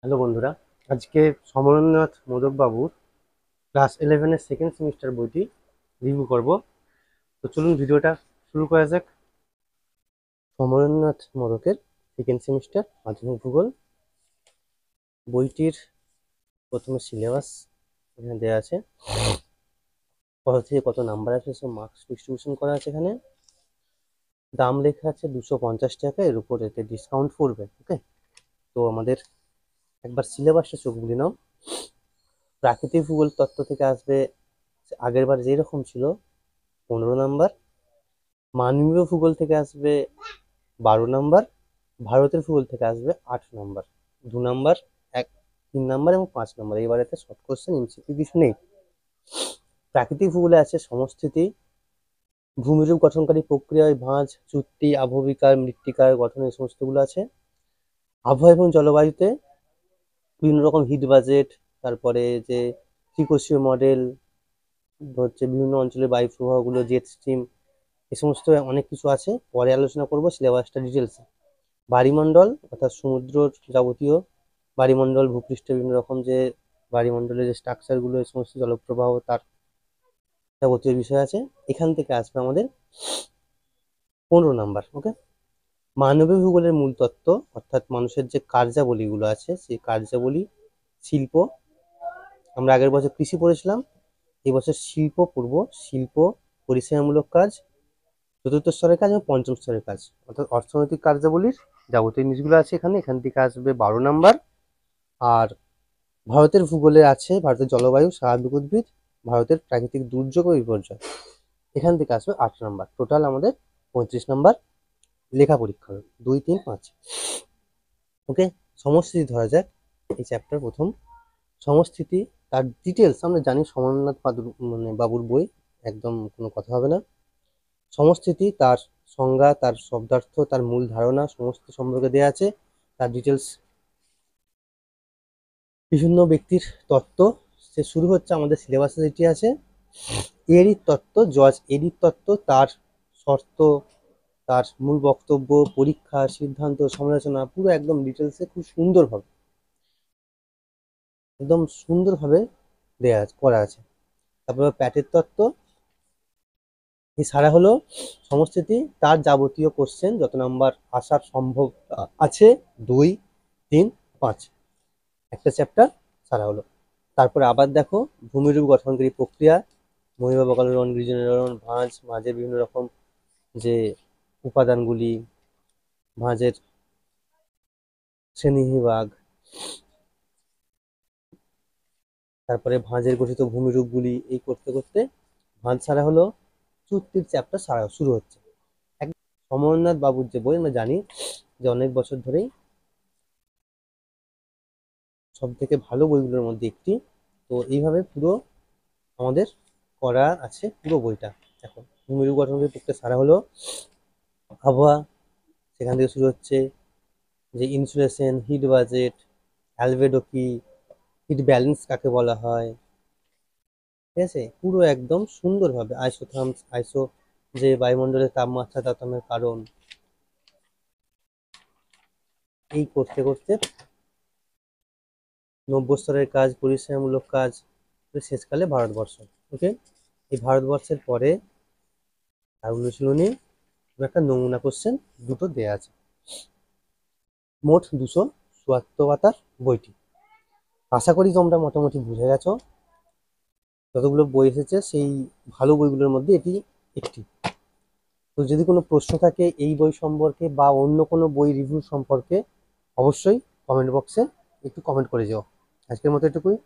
Hello বন্ধুরা, আজকে সমরেন্দ্রনাথ মোদক বাবুর ক্লাস 11-এর সেকেন্ড সেমিস্টার বইটি রিভিউ করব। তো চলুন ভিডিওটা শুরু করা যাক। সমরেন্দ্রনাথ মোদকের সেকেন্ড সেমিস্টার মাধ্যমিক ভূগোল বইটির প্রথমে সিলেবাস এখানে দেওয়া আছে, কত থেকে কত নাম্বার আছে, সব মার্কস ডিস্ট্রিবিউশন করা আছে। এখানে দাম লেখা আছে 250 টাকা, এর উপর এতে ডিসকাউন্ট করবে। ওকে, তো আমাদের একবার সিলেবাসটা চোখ বুলিয়ে নাও। প্রাকৃতিক ভূগোল তত্ত্ব থেকে আসবে আগের বার যেরকম ছিল 15 নাম্বার, মানবীয় ভূগোল থেকে আসবে 12 নাম্বার, ভারতের ভূগোল থেকে আসবে 8 নাম্বার, 2 নাম্বার, 3 নাম্বার এবং 5 নাম্বার। এবারেতে শর্ট কোশ্চেন এমসিকিউ কিছু নেই। প্রাকৃতিক ভূগোলে আছে সমস্থিতি, ভূমিরূপ গঠনকারী প্রক্রিয়ায় ভাঁজ, চুক্তি, আবহবিকার, মৃত্তিকার গঠন, এই সমস্তগুলো আছে। আবহাওয়া এবং জলবায়ুতে বিভিন্ন রকম হিট বাজেট, তারপরে যে ত্রিকোষীয় মডেল হচ্ছে, বিভিন্ন অঞ্চলের বায়ু প্রবাহগুলো, জেট স্ট্রিম, এই সমস্ত অনেক কিছু আছে। পরে আলোচনা করব সিলেবাসটা ডিটেলসে। বায়ুমণ্ডল অর্থাৎ সমুদ্র যাবতীয় বায়ুমণ্ডল, ভূপৃষ্ঠের বিভিন্ন রকম যে বায়ুমণ্ডলের যে স্ট্রাকচারগুলো, এই সমস্ত জলপ্রবাহ, তার যাবতীয় বিষয় আছে। এখান থেকে আসবে আমাদের 15 নাম্বার। ওকে, মানবীয় ভূগোলের মূল তত্ত্ব অর্থাৎ মানুষের যে কার্যাবলীগুলো আছে, সেই কার্যাবলী, শিল্প, আমরা আগের বছর কৃষি পড়েছিলাম, এই বছর শিল্প পূর্ব, শিল্প, পরিষেবামূলক কাজ, চতুর্থ স্তরের কাজ এবং পঞ্চম স্তরের কাজ, অর্থাৎ অর্থনৈতিক কার্যাবলীর যাবতীয় জিনিসগুলো আছে এখানে। এখান থেকে আসবে 12 নাম্বার। আর ভারতের ভূগোলে আছে ভারতের জলবায়ু, স্বাভাবিক উদ্ভিদ, ভারতের প্রাকৃতিক দুর্যোগ ও বিপর্যয়, এখান থেকে আসবে 8 নাম্বার। টোটাল আমাদের 35 নাম্বার লেখা পরীক্ষা হবে, 2, 3, 5। ওকে, সমস্থিতি ধরা যাক। এই চ্যাপ্টার প্রথম সমস্থিতি, তার ডিটেলস আমরা জানি, সমরেন্দ্রনাথ বাবুর বই, একদম কোনো কথা হবে না। সমস্থিতি, তার সংজ্ঞা, তার শব্দার্থ, তার মূল ধারণা সমস্ত সম্পর্কে দেওয়া আছে। তার ডিটেলস, বিভিন্ন ব্যক্তির তত্ত্ব, সে শুরু হচ্ছে আমাদের সিলেবাসে যেটি আছে এরির তত্ত্ব, জর্জ এরির তত্ত্ব, তার শর্ত, তার মূল বক্তব্য, পরীক্ষা, সিদ্ধান্ত, সমালোচনা, পুরো একদম ডিটেলসে খুব সুন্দরভাবে, একদম সুন্দরভাবে দেয়া করা আছে। তারপর প্যাটের তত্ত্ব, এই সারা হলো সমস্থিতি, তার যাবতীয় কোশ্চেন যত নাম্বার আসার সম্ভব আছে, 2, 3, 5, একটা চ্যাপ্টার সারা হলো। তারপরে আবার দেখো ভূমিরূপ গঠনকারী প্রক্রিয়া, মহিমা বকালরণ, রিজেনারন, ভাঁজ, ভাঁজের বিভিন্ন রকম যে উপাদানগুলি, ভাঁজের শ্রেণীবিভাগ, তারপরে ভাঁজের গঠিত ভূমিরূপগুলি, এই করতে করতে ভাঁজ সারা হলো। চুক্তির চ্যাপ্টার সারা শুরু হচ্ছে। সমরেন্দ্রনাথ বাবুর যে বই, আমরা জানি যে অনেক বছর ধরেই সব থেকে ভালো বইগুলোর মধ্যে একটি। তো এইভাবে পুরো আমাদের করা আছে পুরো বইটা। এখন ভূমিরূপ গঠনকারী প্রক্রিয়া সারা হলো। আবহাওয়া, সেখান থেকে শুরু হচ্ছে যে ইনসুলেশন, হিট বাজেট, অ্যালবেডো কি, হিট ব্যালেন্স কাকে বলা হয়, ঠিক আছে, পুরো একদম সুন্দরভাবে আইসোথার্মস, আইসো যে বায়ুমণ্ডলের তাপমাত্রা তারতম্যের কারণ, এই করতে করতে 90 স্তরের কাজ, পরিষেবামূলক কাজ, শেষকালে ভারতবর্ষ। ওকে, এই ভারতবর্ষের পরে আর অনুশীলনী একটা নমুনা কোশ্চেন দুটো দেয়া আছে। মোট 274 পাতার বইটি। আশা করি তোমরা মোটামুটি বুঝে গেছো যতগুলো বই এসেছে সেই ভালো বইগুলোর মধ্যে এটি একটি। তো যদি কোনো প্রশ্ন থাকে এই বই সম্পর্কে বা অন্য কোনো বই রিভিউ সম্পর্কে, অবশ্যই কমেন্ট বক্সে একটু কমেন্ট করে যাও। আজকের মতো এটুকুই।